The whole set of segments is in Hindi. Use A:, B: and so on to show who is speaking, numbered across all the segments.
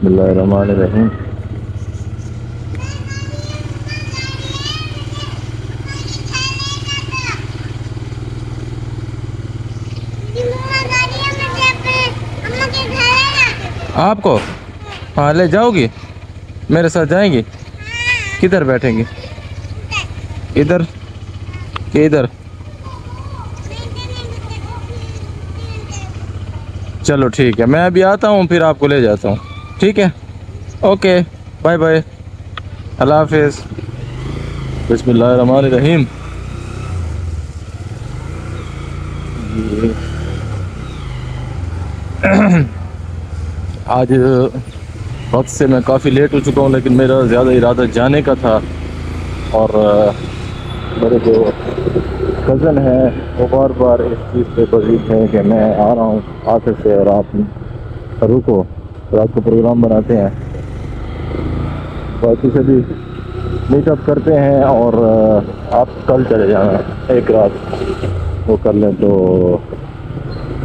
A: बिस्मिल्लाहिर्रहमानिर्रहीम। आपको हाँ ले जाओगी? मेरे साथ जाएंगी? किधर बैठेंगी? इधर कि इधर? चलो ठीक है, मैं अभी आता हूँ फिर आपको ले जाता हूँ। ठीक है, ओके, बाय बाय, अल्लाह हाफिज़। बिस्मिल्लाहिर्रहमानिर्रहीम। आज वक्त से मैं काफ़ी लेट हो चुका हूँ, लेकिन मेरा ज़्यादा इरादा जाने का था। और मेरे जो कज़न हैं वो बार बार इस चीज़ पे बजीद हैं कि मैं आ रहा हूँ ऑफिस से और आप रुको, रात को प्रोग्राम बनाते हैं, बाकी से भी मीटअप करते हैं। और आप कल चले जाना, एक रात वो कर लें। तो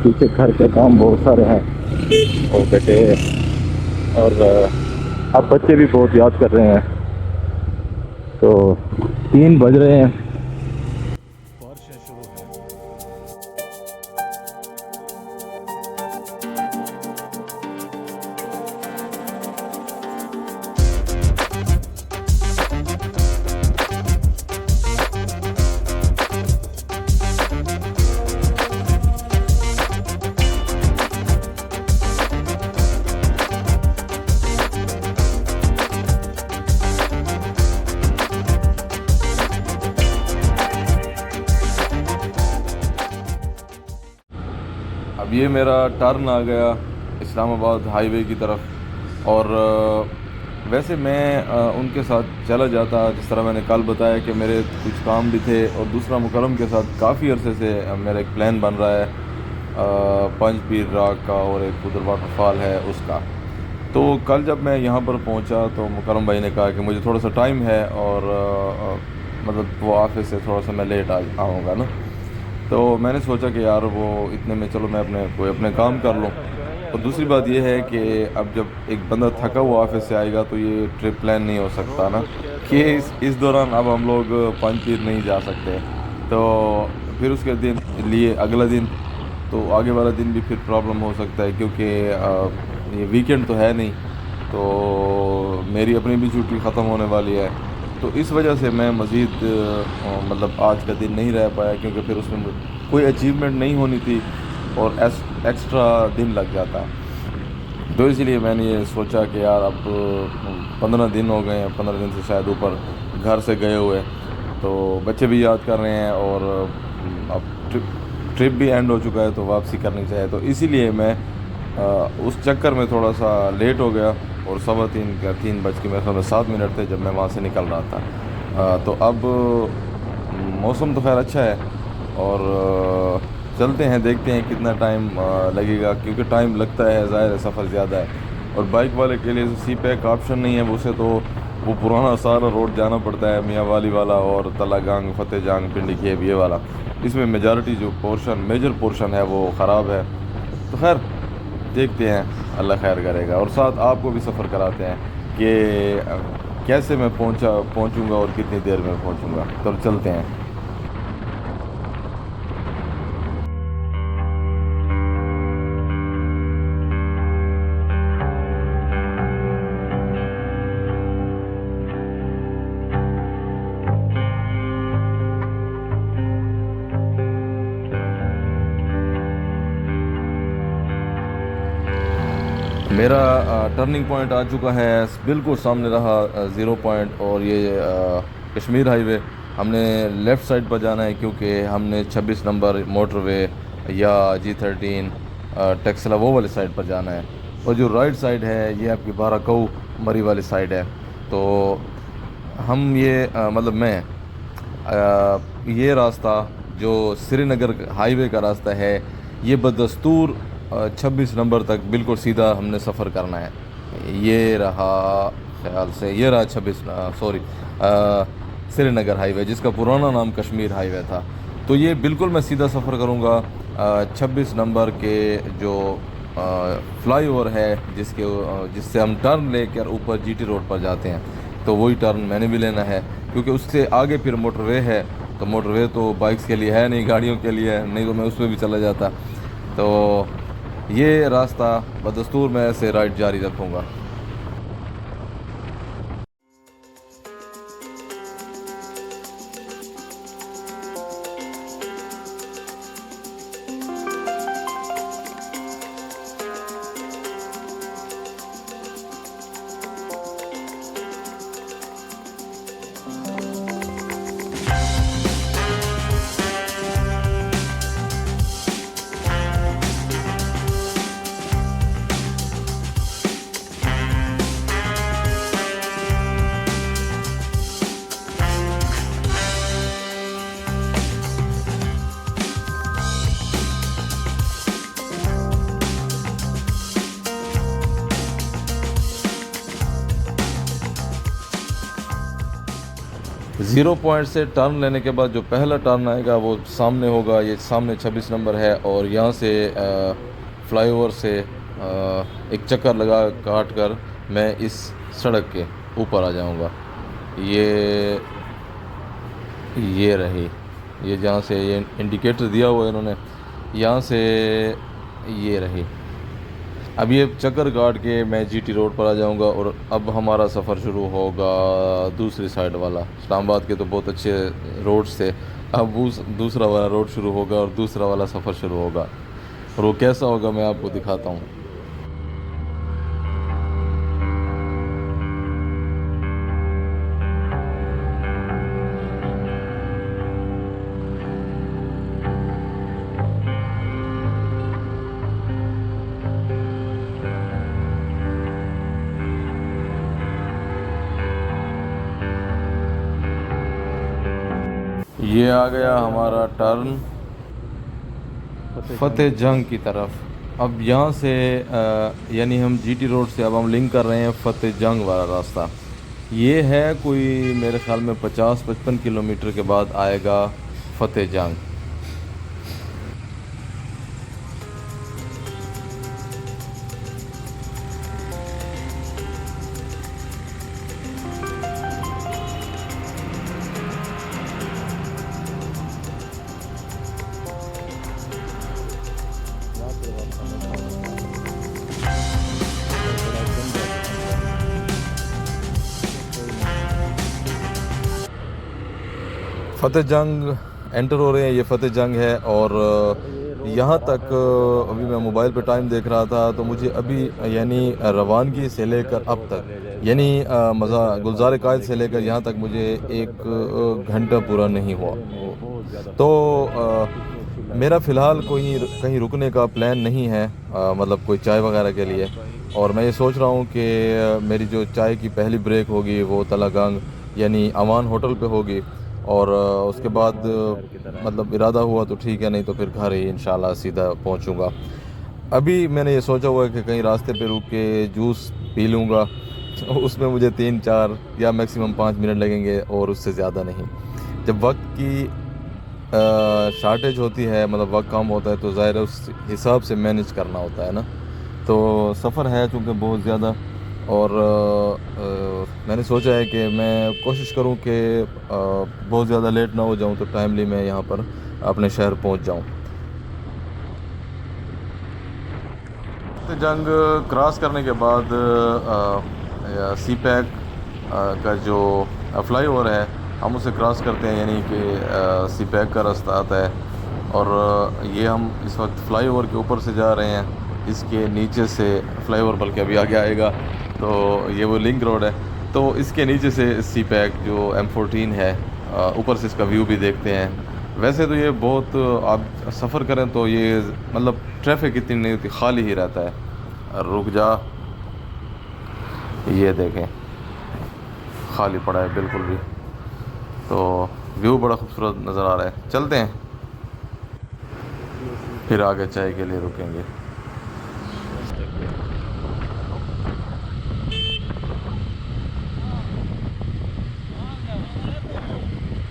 A: पीछे घर के काम बहुत सारे हैं और बेटे, और अब बच्चे भी बहुत याद कर रहे हैं। तो 3 बज रहे हैं। बारिशें शुरू हैं। अब ये मेरा टर्न आ गया इस्लामाबाद हाईवे की तरफ। और वैसे मैं उनके साथ चला जाता, जिस तरह मैंने कल बताया कि मेरे कुछ काम भी थे। और दूसरा, मुकरम के साथ काफ़ी अरसे से मेरा एक प्लान बन रहा है पंज पीर राग का, और एक उधर वाटरफॉल है उसका। तो कल जब मैं यहाँ पर पहुँचा तो मुकरम भाई ने कहा कि मुझे थोड़ा सा टाइम है, और मतलब वो ऑफिस से थोड़ा सा मैं लेट आऊँगा ना। तो मैंने सोचा कि यार वो इतने में चलो मैं अपने काम कर लूँ। और दूसरी बात ये है कि अब जब एक बंदा थका हुआ ऑफिस से आएगा तो ये ट्रिप प्लान नहीं हो सकता ना, कि इस दौरान अब हम लोग पंज तीर नहीं जा सकते। तो फिर उसके दिन लिए अगला दिन, तो आगे वाला दिन भी फिर प्रॉब्लम हो सकता है, क्योंकि ये वीकेंड तो है नहीं, तो मेरी अपनी भी छुट्टी ख़त्म होने वाली है। तो इस वजह से मैं मज़ीद मतलब आज का दिन नहीं रह पाया, क्योंकि फिर उसमें कोई अचीवमेंट नहीं होनी थी और एक्स्ट्रा दिन लग जाता। तो इसलिए मैंने ये सोचा कि यार अब 15 दिन हो गए हैं, 15 दिन से शायद ऊपर घर से गए हुए। तो बच्चे भी याद कर रहे हैं, और अब ट्रिप भी एंड हो चुका है, तो वापसी करनी चाहिए। तो इसीलिए मैं उस चक्कर में थोड़ा सा लेट हो गया। और 3:15 का 3 बज के मेरे ख्याल में 7 मिनट थे जब मैं वहाँ से निकल रहा था। तो अब मौसम तो खैर अच्छा है, और चलते हैं, देखते हैं कितना टाइम लगेगा, क्योंकि टाइम लगता है, ज़ाहिर है सफ़र ज़्यादा है। और बाइक वाले के लिए सी पैक ऑप्शन नहीं है, उसे तो वो पुराना सारा रोड जाना पड़ता है, मियाँ वाली वाला और तलागांग फतेह जांग पिंडी खेब ये वाला। इसमें मेजॉरिटी जो मेजर पोर्शन है वो ख़राब है। तो खैर देखते हैं, अल्लाह खैर करेगा। और साथ आपको भी सफ़र कराते हैं कि कैसे मैं पहुंचूंगा और कितनी देर में पहुंचूंगा। तो चलते हैं। मेरा टर्निंग पॉइंट आ चुका है, बिल्कुल सामने रहा 0 पॉइंट, और ये कश्मीर हाईवे। हमने लेफ़्ट साइड पर जाना है, क्योंकि हमने 26 नंबर मोटरवे या G13 टेक्सला वो वाली साइड पर जाना है। और जो राइट साइड है ये आपकी बाराकऊ मरी वाली साइड है। तो हम ये मतलब मैं ये रास्ता जो श्रीनगर हाईवे का रास्ता है, ये बदस्तूर 26 नंबर तक बिल्कुल सीधा हमने सफ़र करना है। ये रहा, ख्याल से ये रहा 26, सॉरी, श्रीनगर हाईवे, जिसका पुराना नाम कश्मीर हाईवे था। तो ये बिल्कुल मैं सीधा सफ़र करूँगा 26 नंबर के जो फ्लाईओवर है जिससे हम टर्न लेकर ऊपर जीटी रोड पर जाते हैं, तो वही टर्न मैंने भी लेना है, क्योंकि उससे आगे फिर मोटरवे है। तो मोटरवे तो बाइक्स के लिए है नहीं, गाड़ियों के लिए है, नहीं तो मैं उसमें भी चला जाता। तो ये रास्ता बदस्तूर मैं ऐसे राइड जारी रखूँगा। 0 पॉइंट से टर्न लेने के बाद जो पहला टर्न आएगा वो सामने होगा, ये सामने 26 नंबर है, और यहाँ से फ्लाईओवर से एक चक्कर लगा काट कर मैं इस सड़क के ऊपर आ जाऊँगा। ये रही, ये जहाँ से ये इंडिकेटर दिया हुआ है इन्होंने, यहाँ से ये रही। अब ये चक्कर काट के मैं जीटी रोड पर आ जाऊंगा, और अब हमारा सफ़र शुरू होगा दूसरी साइड वाला। इस्लामाबाद के तो बहुत अच्छे रोड्स थे, अब दूसरा वाला रोड शुरू होगा और दूसरा वाला सफ़र शुरू होगा, और वो कैसा होगा मैं आपको दिखाता हूँ। ये आ गया हमारा टर्न फतेह जंग की तरफ। अब यहाँ से यानी हम जीटी रोड से अब हम लिंक कर रहे हैं फतेह जंग वाला रास्ता। ये है कोई मेरे ख्याल में 50-55 किलोमीटर के बाद आएगा फतेह जंग। फतेह जंग एंटर हो रहे हैं, ये फतेह जंग है। और यहाँ तक अभी मैं मोबाइल पे टाइम देख रहा था, तो मुझे अभी यानी रवानगी से लेकर अब तक यानी गुलजार कायद से लेकर यहाँ तक मुझे 1 घंटा पूरा नहीं हुआ। तो मेरा फ़िलहाल कोई कहीं रुकने का प्लान नहीं है, मतलब कोई चाय वगैरह के लिए। और मैं ये सोच रहा हूँ कि मेरी जो चाय की पहली ब्रेक होगी वो तलागंग यानी अमान होटल पे होगी, और उसके बाद मतलब इरादा हुआ तो ठीक है, नहीं तो फिर घर ही इंशाल्लाह सीधा पहुंचूंगा। अभी मैंने ये सोचा हुआ है कि कहीं रास्ते पे रुक के जूस पी लूँगा, उसमें मुझे 3-4 या मैक्सिमम 5 मिनट लगेंगे, और उससे ज़्यादा नहीं। जब वक्त की शार्टेज होती है, मतलब वक्त कम होता है, तो ज़ाहिर है उस हिसाब से मैनेज करना होता है ना। तो सफ़र है चूँकि बहुत ज़्यादा, और मैंने सोचा है कि मैं कोशिश करूं कि बहुत ज़्यादा लेट ना हो जाऊं, तो टाइमली मैं यहां पर अपने शहर पहुंच जाऊं। जंग क्रॉस करने के बाद सी पैक का जो फ्लाईओवर है हम उसे क्रॉस करते हैं, यानी कि सी पैक का रास्ता आता है। और ये हम इस वक्त फ्लाईओवर के ऊपर से जा रहे हैं, इसके नीचे से फ्लाईओवर बल्कि अभी आगे आएगा, तो ये वो लिंक रोड है। तो इसके नीचे से सी पैक जो M14 है, ऊपर से इसका व्यू भी देखते हैं। वैसे तो ये बहुत, आप सफ़र करें तो ये मतलब ट्रैफिक इतनी नहीं होती, खाली ही रहता है। रुक जा, ये देखें खाली पड़ा है बिल्कुल भी, तो व्यू बड़ा खूबसूरत नज़र आ रहा है। चलते हैं, फिर आगे चाय के लिए रुकेंगे।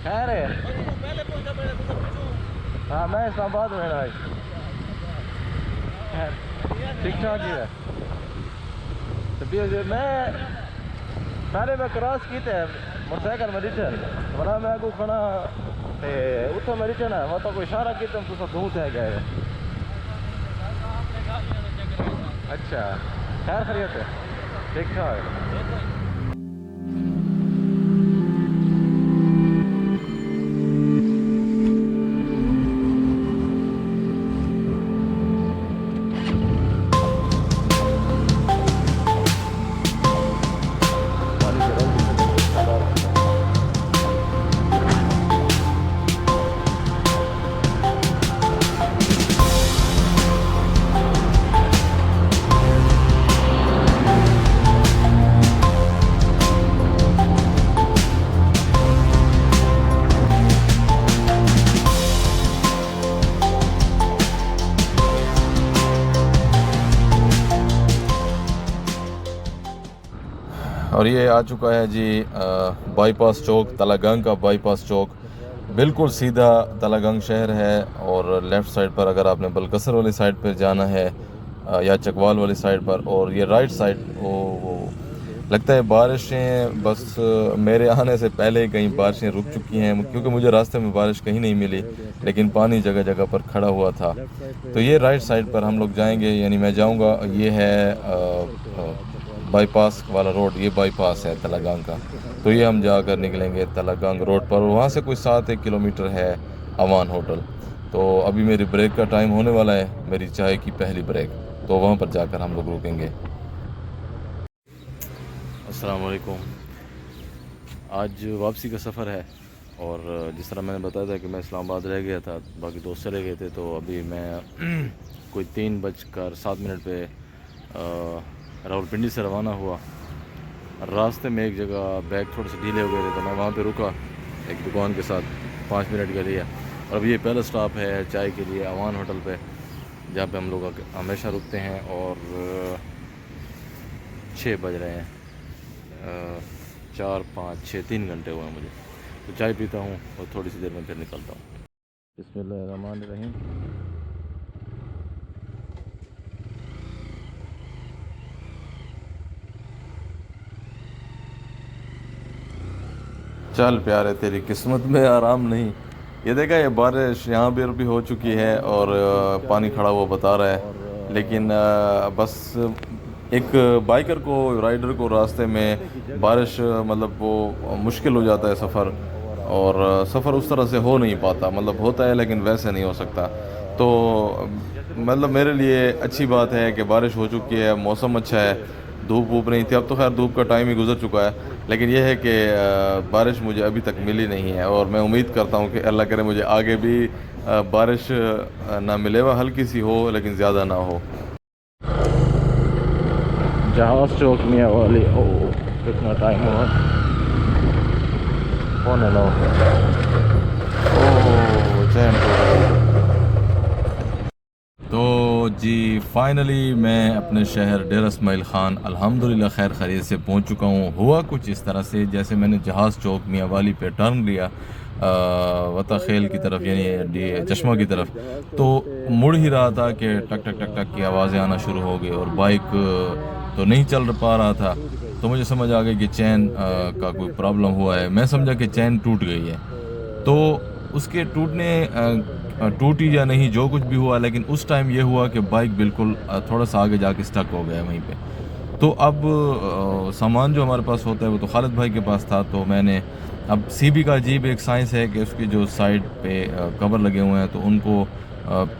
A: खैर है, हाँ मैं इस्लामाबाद में खैर ठीक ठाक ही है तो मैं सारे मैं क्रॉस किए मोटरसाइकिल में रिटर्न वरना मैं को खड़ा ते उतो में रिटर्न है वो तो कोई इशारा किया तो दूर है गए अच्छा खैर खैरियत है ठीक ठाक और ये आ चुका है जी बाईपास चौक तलागंग का बाईपास चौक बिल्कुल सीधा तलागंग शहर है और लेफ़्ट साइड पर अगर आपने बलकसर वाली साइड पर जाना है या चकवाल वाली साइड पर और ये राइट साइड वो लगता है बारिशें बस मेरे आने से पहले ही कहीं बारिशें रुक चुकी हैं क्योंकि मुझे रास्ते में बारिश कहीं नहीं मिली लेकिन पानी जगह जगह पर खड़ा हुआ था तो ये राइट साइड पर हम लोग जाएंगे यानी मैं जाऊंगा ये है बाईपास वाला रोड ये बाईपास है तलागंग का तो ये हम जाकर निकलेंगे तलागंग रोड पर वहाँ से कोई 7-1 किलोमीटर है अवान होटल तो अभी मेरी ब्रेक का टाइम होने वाला है मेरी चाय की पहली ब्रेक तो वहाँ पर जाकर हम लोग रुकेंगे। अस्सलाम वालेकुम। आज वापसी का सफ़र है और जिस तरह मैंने बताया था कि मैं इस्लामाबाद रह गया था बाकी दोस्त चले गए थे तो अभी मैं कोई 3:07 पे रावलपिंडी से रवाना हुआ। रास्ते में एक जगह बैग थोड़े से ढीले हो गए थे तो मैं वहाँ पे रुका एक दुकान के साथ 5 मिनट के लिए और अब ये पहला स्टॉप है चाय के लिए अवान होटल पे जहाँ पे हम लोग हमेशा रुकते हैं और 6 बज रहे हैं 4, 5, 6, 3 घंटे हुए हैं मुझे तो चाय पीता हूँ और थोड़ी सी देर में फिर निकलता हूँ। बिस्मिल्लाहिर्रहमानिर्रहीम। चल प्यारे तेरी किस्मत में आराम नहीं। ये देखा ये बारिश यहाँ पर भी हो चुकी है और पानी खड़ा हुआ बता रहा है लेकिन बस एक बाइकर को राइडर को रास्ते में बारिश मतलब वो मुश्किल हो जाता है सफ़र और सफ़र उस तरह से हो नहीं पाता मतलब होता है लेकिन वैसे नहीं हो सकता तो मतलब मेरे लिए अच्छी बात है कि बारिश हो चुकी है मौसम अच्छा है धूप वूप नहीं थी अब तो खैर धूप का टाइम ही गुजर चुका है लेकिन यह है कि बारिश मुझे अभी तक मिली नहीं है और मैं उम्मीद करता हूँ कि अल्लाह करे मुझे आगे भी बारिश ना मिले वह हल्की सी हो लेकिन ज़्यादा ना हो। जहाज चौक में वाली ओ कितना टाइम हुआ होने लो तो जी फाइनली मैं अपने शहर डेरा इस्माइल ख़ान अल्हम्दुलिल्लाह खैर खैरियत से पहुंच चुका हूं। हुआ कुछ इस तरह से जैसे मैंने जहाज़ चौक मियाँ वाली पे टर्न लिया वता खेल की तरफ यानी चश्मा की तरफ तो मुड़ ही रहा था कि टक टक टक टक की आवाज़ें आना शुरू हो गई और बाइक तो नहीं चल पा रहा था तो मुझे समझ आ गई कि चैन का कोई प्रॉब्लम हुआ है। मैं समझा कि चैन टूट गई है तो उसके टूटी या नहीं जो कुछ भी हुआ लेकिन उस टाइम ये हुआ कि बाइक बिल्कुल थोड़ा सा आगे जाके स्टक हो गया वहीं पे। तो अब सामान जो हमारे पास होता है वो तो खालिद भाई के पास था तो मैंने अब सीबी का अजीब एक साइंस है कि उसकी जो साइड पे कवर लगे हुए हैं तो उनको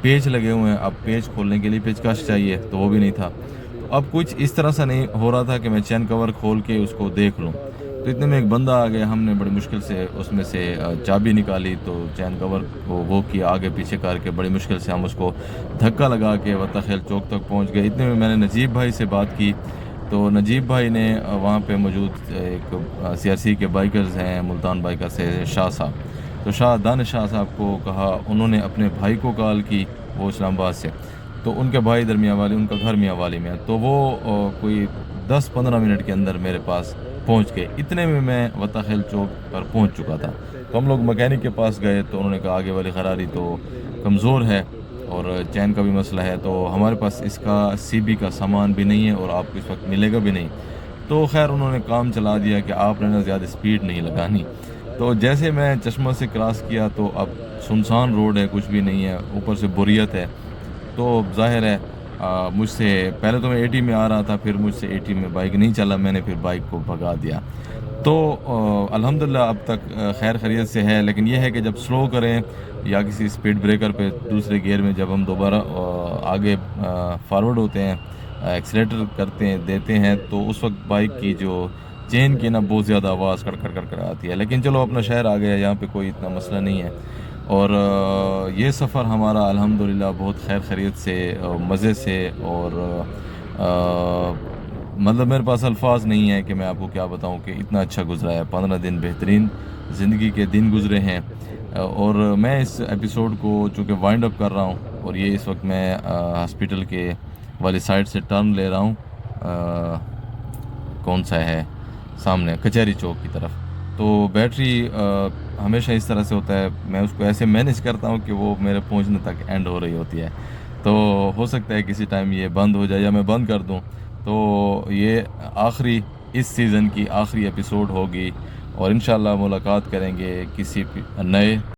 A: पेच लगे हुए हैं। अब पेच खोलने के लिए पेचकश चाहिए तो वो भी नहीं था तो अब कुछ इस तरह से नहीं हो रहा था कि मैं चैन कवर खोल के उसको देख लूँ तो इतने में एक बंदा आ गया हमने बड़ी मुश्किल से उसमें से चाबी निकाली तो चैन कवर को वो किया आगे पीछे करके बड़ी मुश्किल से हम उसको धक्का लगा के वता खेल चौक तक पहुंच गए। इतने में मैंने नजीब भाई से बात की तो नजीब भाई ने वहाँ पे मौजूद एक सीआरसी के बाइकर्स हैं मुल्तान बाइकर से शाह साहब तो दानिश शाह साहब को कहा उन्होंने अपने भाई को कॉल की वो इस्लामाबाद से तो उनके भाई इधर मियाँ वाली उनका घर मियाँ वाली में तो वो कोई 10-15 मिनट के अंदर मेरे पास पहुंच गए। इतने में मैं वता खेल चौक पर पहुंच चुका था तो हम लोग मैकेनिक के पास गए तो उन्होंने कहा आगे वाली खरारी तो कमज़ोर है और चैन का भी मसला है, तो हमारे पास इसका सीबी का सामान भी नहीं है और आपको इस वक्त मिलेगा भी नहीं। तो खैर उन्होंने काम चला दिया कि आपने ना ज़्यादा स्पीड नहीं लगानी। तो जैसे मैं चश्मा से क्रॉस किया तो अब सुनसान रोड है, कुछ भी नहीं है, ऊपर से बोरियत है। तो ज़ाहिर है मुझसे पहले तो मैं 80 में आ रहा था, फिर मुझसे 80 में बाइक नहीं चला, मैंने फिर बाइक को भगा दिया। तो अल्हम्दुलिल्लाह अब तक खैर खैरियत से है। लेकिन यह है कि जब स्लो करें या किसी स्पीड ब्रेकर पे दूसरे गियर में जब हम दोबारा आगे फॉरवर्ड होते हैं, एक्सीलेटर करते हैं देते हैं, तो उस वक्त बाइक की जो चेन की ना बहुत ज़्यादा आवाज़ कड़ कड़ कर आती है। लेकिन चलो अपना शहर आ गया, यहाँ पे कोई इतना मसला नहीं है। और ये सफ़र हमारा अल्हम्दुलिल्लाह बहुत खैर खैरियत से मज़े से और मतलब मेरे पास अल्फाज नहीं है कि मैं आपको क्या बताऊं कि इतना अच्छा गुजरा है। 15 दिन बेहतरीन ज़िंदगी के दिन गुजरे हैं। और मैं इस एपिसोड को चूँकि वाइंड अप कर रहा हूं, और ये इस वक्त मैं हॉस्पिटल के वाली साइड से टर्न ले रहा हूं, कौन सा है सामने कचहरी चौक की तरफ। तो बैटरी हमेशा इस तरह से होता है, मैं उसको ऐसे मैनेज करता हूँ कि वो मेरे पहुँचने तक एंड हो रही होती है। तो हो सकता है किसी टाइम ये बंद हो जाए या मैं बंद कर दूँ। तो ये आखिरी इस सीज़न की आखिरी एपिसोड होगी, और इंशाल्लाह मुलाकात करेंगे किसी नए